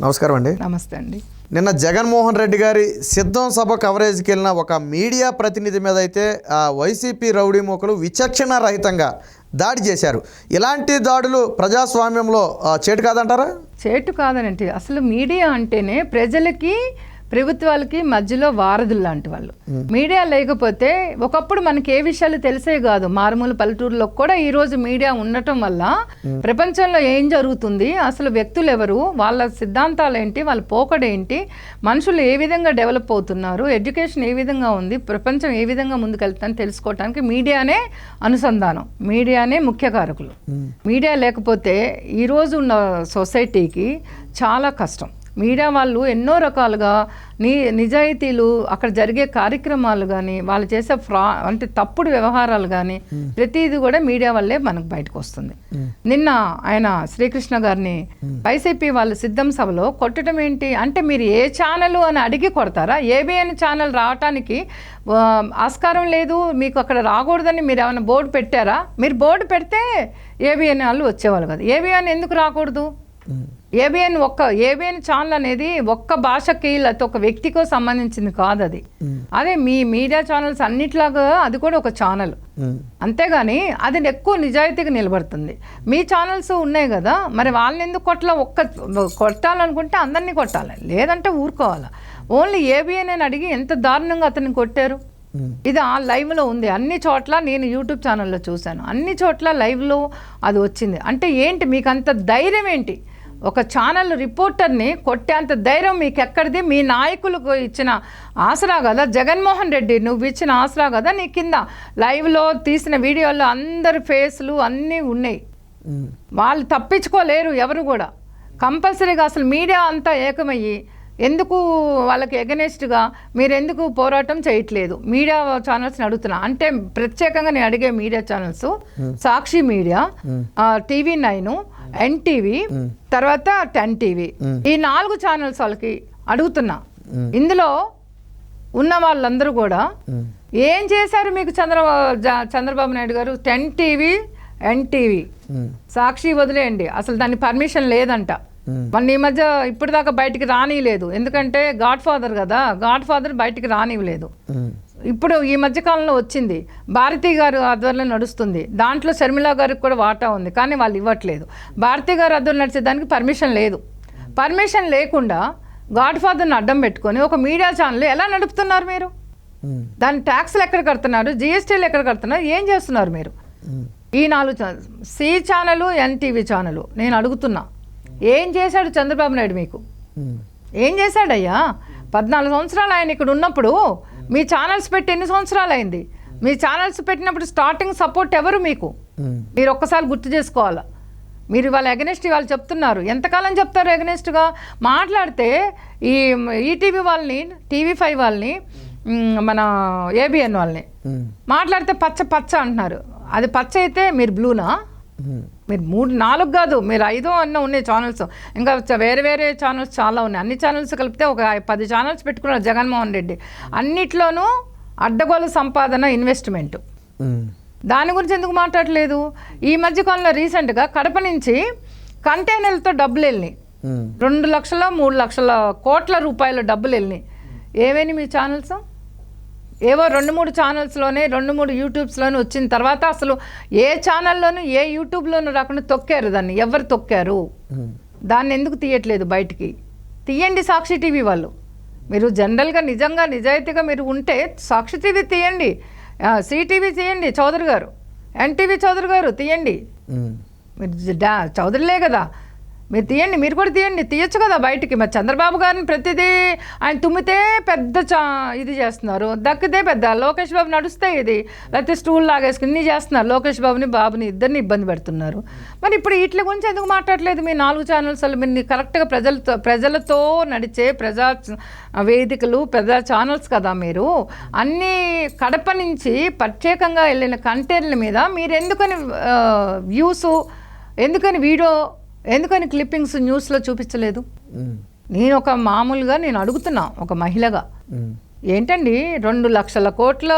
నమస్కారం అండి. నమస్తే అండి. నిన్న జగన్మోహన్ రెడ్డి గారి సిద్ధం సభ కవరేజ్కి వెళ్ళిన ఒక మీడియా ప్రతినిధి మీద అయితే వైసీపీ రౌడీ మూకలు విచక్షణ రహితంగా దాడి చేశారు. ఇలాంటి దాడులు ప్రజాస్వామ్యంలో చేటు కాదంటారా? చేటు కాదనంటే అసలు మీడియా అంటేనే ప్రజలకి ప్రభుత్వాలకి మధ్యలో వారధులు లాంటి వాళ్ళు. మీడియా లేకపోతే ఒకప్పుడు మనకి ఏ విషయాలు తెలిసే కాదు. మారుమూల పల్లెటూరులో కూడా ఈరోజు మీడియా ఉండటం వల్ల ప్రపంచంలో ఏం జరుగుతుంది, అసలు వ్యక్తులు ఎవరు, వాళ్ళ సిద్ధాంతాలు ఏంటి, వాళ్ళ పోకడేంటి, మనుషులు ఏ విధంగా డెవలప్ అవుతున్నారు, ఎడ్యుకేషన్ ఏ విధంగా ఉంది, ప్రపంచం ఏ విధంగా ముందుకెళ్తుందని తెలుసుకోవడానికి మీడియానే అనుసంధానం, మీడియానే ముఖ్య కారకులు. మీడియా లేకపోతే ఈరోజు ఉన్న సొసైటీకి చాలా కష్టం. మీడియా వాళ్ళు ఎన్నో రకాలుగా నిజాయితీలు, అక్కడ జరిగే కార్యక్రమాలు కానీ, వాళ్ళు చేసే అంటే తప్పుడు వ్యవహారాలు కానీ ప్రతిదీ కూడా మీడియా వల్లే మనకు బయటకు వస్తుంది. నిన్న ఆయన శ్రీకృష్ణ గారిని వైసీపీ వాళ్ళు సిద్ధం సభలో కొట్టడం ఏంటి అంటే, మీరు ఏ ఛానల్ అని అడిగి కొడతారా? ఏబిఎన్ ఛానల్ రావటానికి ఆస్కారం లేదు, మీకు అక్కడ రాకూడదని మీరు ఏమైనా బోర్డు పెట్టారా? మీరు బోర్డు పెడితే ఏబిఎన్ వాళ్ళు వచ్చేవాళ్ళు కదా. ఏబిఎన్ ఎందుకు రాకూడదు? ఏబిఎన్ ఛానల్ అనేది ఒక్క భాషకి లేకపోతే ఒక వ్యక్తికో సంబంధించింది కాదు. అది అదే మీ మీడియా ఛానల్స్ అన్నిట్లాగా అది కూడా ఒక ఛానల్. అంతేగాని అది ఎక్కువ నిజాయితీగా నిలబడుతుంది. మీ ఛానల్స్ ఉన్నాయి కదా, మరి వాళ్ళని ఎందుకు కొట్టాలనుకుంటే అందరినీ కొట్టాలి, లేదంటే ఊరుకోవాలి. ఓన్లీ ఏబిఎన్ అని అడిగి ఎంత దారుణంగా అతన్ని కొట్టారు. ఇది ఆ లైవ్లో ఉంది అన్ని చోట్ల. నేను యూట్యూబ్ ఛానల్లో చూశాను, అన్ని చోట్ల లైవ్లో అది వచ్చింది. అంటే ఏంటి మీకు అంత ధైర్యం ఏంటి? ఒక ఛానల్ రిపోర్టర్ని కొట్టేంత ధైర్యం మీకు ఎక్కడిది? మీ నాయకులకు ఇచ్చిన ఆసరా కదా జగన్మోహన్ రెడ్డి, నువ్వు ఇచ్చిన ఆసరా కదా. నీ కింద లైవ్లో తీసిన వీడియోల్లో అందరి ఫేస్లు అన్నీ ఉన్నాయి. వాళ్ళు తప్పించుకోలేరు ఎవరు కూడా. కంపల్సరీగా అసలు మీడియా అంతా ఏకమయ్యి ఎందుకు వాళ్ళకి ఎగనెస్ట్గా మీరు ఎందుకు పోరాటం చేయట్లేదు? మీడియా ఛానల్స్ని అడుగుతున్నా. అంటే ప్రత్యేకంగా నేను అడిగే మీడియా ఛానల్స్ సాక్షి మీడియా, TV9, NTV, తర్వాత 10TV, ఈ 4 ఛానల్స్ వాళ్ళకి అడుగుతున్నా. ఇందులో ఉన్న వాళ్ళందరూ కూడా ఏం చేశారు మీకు? చంద్రబాబు నాయుడు గారు 10TV, NTV, సాక్షి వదిలేయండి, అసలు దాని పర్మిషన్ లేదంట. మన ఈ మధ్య ఇప్పటిదాకా బయటికి రానివ్వలేదు, ఎందుకంటే గాడ్ ఫాదర్ కదా, గాడ్ ఫాదర్ బయటికి రానివ్వలేదు. ఇప్పుడు ఈ మధ్యకాలంలో వచ్చింది, భారతీ గారు ఆధ్వర్యంలో నడుస్తుంది, దాంట్లో షర్మిల గారికి కూడా వాటా ఉంది, కానీ వాళ్ళు ఇవ్వట్లేదు. భారతీ గారు ఆధ్వర్యంలో నడిచేదానికి పర్మిషన్ లేదు. పర్మిషన్ లేకుండా గాడ్ ఫాదర్ని అడ్డం పెట్టుకొని ఒక మీడియా ఛానల్ ఎలా నడుపుతున్నారు మీరు? దాని ట్యాక్స్లు ఎక్కడ కడుతున్నారు, GSTలు ఎక్కడ కడుతున్నారు, ఏం చేస్తున్నారు మీరు? ఈ 4 channel, C channel, NTV channel, నేను అడుగుతున్నా, ఏం చేశాడు చంద్రబాబు నాయుడు మీకు? ఏం చేశాడయ్యా? 14 సంవత్సరాలు ఆయన ఇక్కడ ఉన్నప్పుడు మీ ఛానల్స్ పెట్టి ఎన్ని సంవత్సరాలు అయింది? మీ ఛానల్స్ పెట్టినప్పుడు స్టార్టింగ్ సపోర్ట్ ఎవరు మీకు? మీరు ఒక్కసారి గుర్తు చేసుకోవాలా. మీరు వాళ్ళ ఎగనెస్ట్ వాళ్ళు చెప్తున్నారు, ఎంతకాలం చెప్తారు ఎగనెస్ట్గా మాట్లాడితే? ఈ ఈటీవీ వాళ్ళని, TV5 వాళ్ళని, మన ABN వాళ్ళని మాట్లాడితే పచ్చ అంటున్నారు. అది పచ్చ అయితే మీరు బ్లూనా? మీరు 3, 4 కాదు, మీరు 5 అన్న ఉన్నాయి ఛానల్స్. ఇంకా వేరే ఛానల్స్ చాలా ఉన్నాయి. అన్ని ఛానల్స్ కలిపితే ఒక 10 ఛానల్స్ పెట్టుకున్నారు జగన్మోహన్ రెడ్డి. అన్నిట్లోనూ అడ్డగోలు సంపాదన, ఇన్వెస్ట్మెంట్. దాని గురించి ఎందుకు మాట్లాడలేదు? ఈ మధ్యకాలంలో రీసెంట్గా కడప నుంచి కంటైనర్లతో డబ్బులు వెళ్ళినాయి. 2 లక్షల 3 లక్షల కోట్ల రూపాయల డబ్బులు వెళ్ళినాయి. ఏవైనా మీ ఛానల్స్? ఏవో 2-3 ఛానల్స్లోనే, 2-3 యూట్యూబ్స్లోనే వచ్చిన తర్వాత అసలు ఏ ఛానల్లోనూ, ఏ యూట్యూబ్లోనూ రాకుండా తొక్కారు దాన్ని. ఎవరు తొక్కారు? దాన్ని ఎందుకు తీయట్లేదు బయటికి? తీయండి సాక్షి టీవీ వాళ్ళు. మీరు జనరల్గా నిజంగా నిజాయితీగా మీరు ఉంటే సాక్షి టీవీ తీయండి, CTV తీయండి, చౌదరి గారు, NTV చౌదరి గారు తీయండి. మీరు చౌదరిలే కదా, మీరు తీయండి, మీరు కూడా తీయచ్చు కదా బయటికి. మరి చంద్రబాబు గారిని ప్రతిదీ ఆయన తుమ్మితే పెద్ద ఇది చేస్తున్నారు, దక్కితే పెద్ద. లోకేష్ బాబు నడుస్తే ఇది, లేకపోతే స్టూల్ లాగేసుకుని ఇన్ని చేస్తున్నారు. లోకేష్ బాబుని ఇద్దరిని ఇబ్బంది పెడుతున్నారు. మరి ఇప్పుడు వీటి గురించి ఎందుకు మాట్లాడలేదు మీ 4 ఛానల్స్? మీరు కరెక్ట్గా ప్రజలతో నడిచే ప్రజా వేదికలు, ప్రజా ఛానల్స్ కదా మీరు. అన్నీ కడప నుంచి ప్రత్యేకంగా వెళ్ళిన కంటైనర్ల మీద మీరు ఎందుకని వ్యూస్, ఎందుకని వీడియో, ఎందుకని క్లిప్పింగ్స్ న్యూస్లో చూపించలేదు? నేను ఒక మామూలుగా నేను అడుగుతున్నా, ఒక మహిళగా, ఏంటండి 2 లక్షల కోట్ల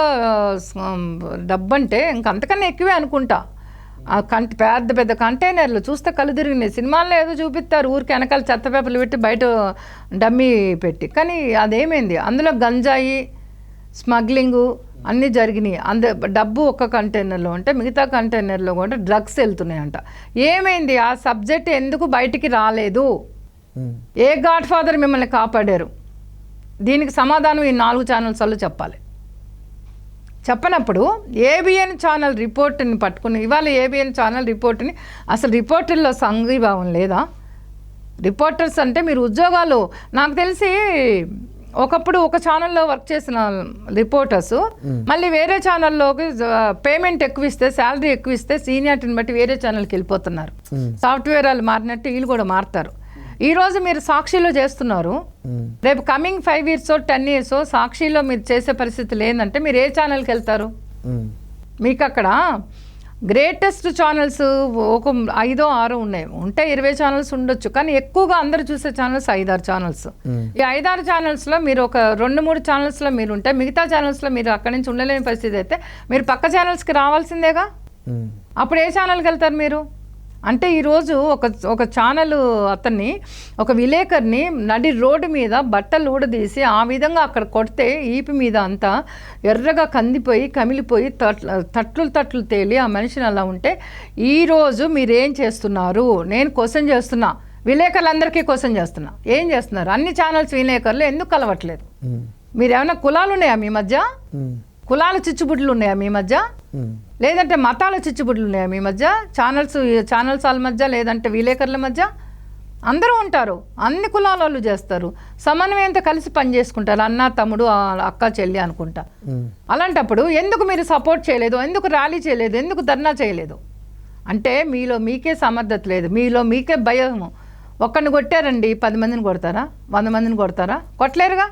డబ్బంటే ఇంకంతకన్నా ఎక్కువే అనుకుంటా. ఆ పెద్ద పెద్ద కంటైనర్లు చూస్తే కళ్ళు తిరిగినాయి. సినిమాల్లో ఏదో చూపిస్తారు ఊరికి వెనకాల చెత్త పేపర్లు పెట్టి బయట డమ్మీ పెట్టి, కానీ అదేమైంది అందులో గంజాయి స్మగ్లింగు అన్నీ జరిగినాయి. డబ్బు ఒక్క కంటైనర్లో ఉంటే మిగతా కంటైనర్లో కూడా డ్రగ్స్ వెళ్తున్నాయంట. ఏమైంది? ఆ సబ్జెక్ట్ ఎందుకు బయటికి రాలేదు? ఏ గాడ్ ఫాదర్ మిమ్మల్ని కాపాడారు? దీనికి సమాధానం ఈ 4 ఛానల్స్ వాళ్ళు చెప్పాలి. చెప్పనప్పుడు ఏబిఎన్ ఛానల్ రిపోర్ట్ని పట్టుకుని ఇవాళ ఏబిఎన్ ఛానల్ రిపోర్ట్ని అసలు రిపోర్టర్లో సంఘీభావం లేదా? రిపోర్టర్స్ అంటే మీరు ఉద్యోగాలు, నాకు తెలిసి ఒకప్పుడు ఒక ఛానల్లో వర్క్ చేసిన రిపోర్టర్స్ మళ్ళీ వేరే ఛానల్లోకి పేమెంట్ ఎక్కువ ఇస్తే, శాలరీ ఎక్కువ ఇస్తే సీనియారిటీని బట్టి వేరే ఛానల్కి వెళ్ళిపోతున్నారు. సాఫ్ట్వేర్ వాళ్ళు మారినట్టు వీళ్ళు కూడా మారుతారు. ఈరోజు మీరు సాక్షిలో చేస్తున్నారు, రేపు కమింగ్ 5 years 10 years సాక్షిలో మీరు చేసే పరిస్థితి లేదంటే మీరు ఏ ఛానల్కి వెళ్తారు? మీకు అక్కడ గ్రేటెస్ట్ ఛానల్స్ ఒక 5 6 ఉన్నాయి, ఉంటే 20 ఛానల్స్ ఉండొచ్చు, కానీ ఎక్కువగా అందరు చూసే ఛానల్స్ 5 6 ఛానల్స్. ఈ 5 6 ఛానల్స్లో మీరు ఒక 2 3 ఛానల్స్లో మీరు ఉంటే మిగతా ఛానల్స్లో మీరు అక్కడి నుంచి ఉండలేని పరిస్థితి అయితే మీరు పక్క ఛానల్స్కి రావాల్సిందేగా. అప్పుడు ఏ ఛానల్కి వెళ్తారు మీరు? అంటే ఈరోజు ఒక ఛానల్ అతన్ని, ఒక విలేకరిని నడి రోడ్డు మీద బట్టలు ఊడదీసి ఆ విధంగా అక్కడ కొడితే ఈపి మీద అంతా ఎర్రగా కందిపోయి కమిలిపోయి తట్లు తేలి ఆ మనిషిని అలా ఉంటే ఈరోజు మీరేం చేస్తున్నారు? నేను క్వశ్చన్ చేస్తున్నా, విలేకరులందరికీ క్వశ్చన్ చేస్తున్నా, ఏం చేస్తున్నారు? అన్ని ఛానల్స్ విలేకరులు ఎందుకు కలవట్లేదు? మీరు ఏమైనా కులాలు ఉన్నాయా మీ మధ్య? కులాల చిచ్చుబుడ్లు ఉన్నాయా మీ మధ్య? లేదంటే మతాల చిచ్చుబుడ్లు ఉన్నాయా మీ మధ్య? ఛానల్స్ వాళ్ళ మధ్య, లేదంటే విలేకరుల మధ్య అందరూ ఉంటారు, అన్ని కులాల వాళ్ళు చేస్తారు, సమన్వయంతో కలిసి పని చేసుకుంటారు, అన్న తమ్ముడు అక్క చెల్లి అనుకుంటా. అలాంటప్పుడు ఎందుకు మీరు సపోర్ట్ చేయలేదు? ఎందుకు ర్యాలీ చేయలేదు? ఎందుకు ధర్నా చేయలేదు? అంటే మీలో మీకే సమర్థత లేదు, మీలో మీకే భయము. ఒక్కడిని కొట్టారండి 10 మందిని కొడతారా? 100 మందిని కొడతారా? కొట్టలేరుగా.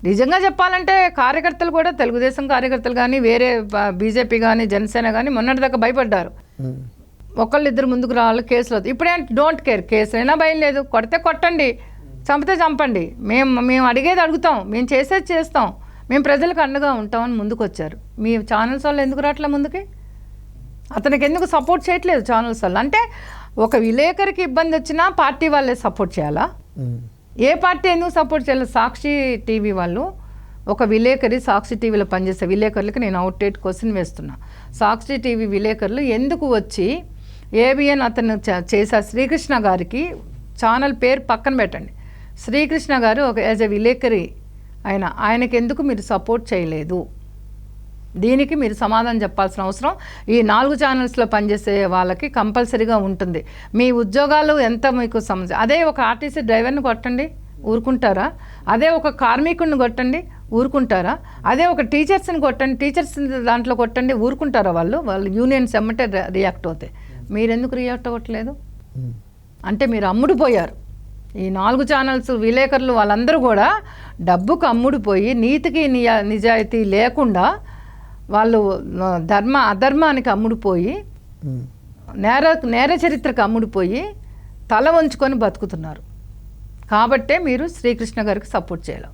నిజంగా చెప్పాలంటే కార్యకర్తలు కూడా, తెలుగుదేశం కార్యకర్తలు కానీ, వేరే బీజేపీ కానీ, జనసేన కానీ మొన్నటిదాకా భయపడ్డారు. ఒకళ్ళిద్దరు ముందుకు రావాలి కేసులు. ఇప్పుడేం డోంట్ కేర్, కేసు అయినా భయం లేదు. కొడితే కొట్టండి, చంపితే చంపండి, మేము అడిగేది అడుగుతాం, మేము చేసేది చేస్తాం, మేము ప్రజలకు అండగా ఉంటామని ముందుకు వచ్చారు. మీ ఛానల్స్ వాళ్ళు ఎందుకు రావట్లే ముందుకి? అతనికి ఎందుకు సపోర్ట్ చేయట్లేదు ఛానల్స్ వాళ్ళు? అంటే ఒక విలేకరికి ఇబ్బంది వచ్చినా పార్టీ వాళ్ళే సపోర్ట్ చేయాలా? ఏ పార్టీ ఎందుకు సపోర్ట్ చేయాలి? సాక్షి టీవీ వాళ్ళు, ఒక విలేకరి సాక్షి టీవీలో పనిచేసే విలేకరులకి నేను అవుట్డేట్ క్వశ్చన్ వేస్తున్నా. సాక్షి టీవీ విలేకరులు ఎందుకు వచ్చి ఏబిఎన్ అతను చేసే శ్రీకృష్ణ గారికి ఛానల్ పేరు పక్కన పెట్టండి, శ్రీకృష్ణ గారు ఒక యాజ్ ఎ విలేకరి ఆయనకి ఎందుకు మీరు సపోర్ట్ చేయలేదు? దీనికి మీరు సమాధానం చెప్పాల్సిన అవసరం ఈ 4 ఛానల్స్లో పనిచేసే వాళ్ళకి కంపల్సరీగా ఉంటుంది. మీ ఉద్యోగాలు ఎంత మీకు సమస్య. అదే ఒక ఆర్టీసీ డ్రైవర్ని కొట్టండి, ఊరుకుంటారా? అదే ఒక కార్మికుడిని కొట్టండి, ఊరుకుంటారా? అదే ఒక టీచర్స్ని కొట్టండి, టీచర్స్ దాంట్లో కొట్టండి, ఊరుకుంటారా? వాళ్ళు యూనియన్స్ ఎమ్మటే రియాక్ట్ అవుతాయి. మీరెందుకు రియాక్ట్ అవ్వట్లేదు? అంటే మీరు అమ్ముడుపోయారు. ఈ 4 ఛానల్స్ విలేకరులు వాళ్ళందరూ కూడా డబ్బుకు అమ్ముడుపోయి, నీతికి నిజాయితీ లేకుండా వాళ్ళు అధర్మానికి అమ్ముడుపోయి, నేర చరిత్రకు అమ్ముడుపోయి తల వంచుకొని బతుకుతున్నారు. కాబట్టే మీరు శ్రీకృష్ణ గారికి సపోర్ట్ చేయాలి.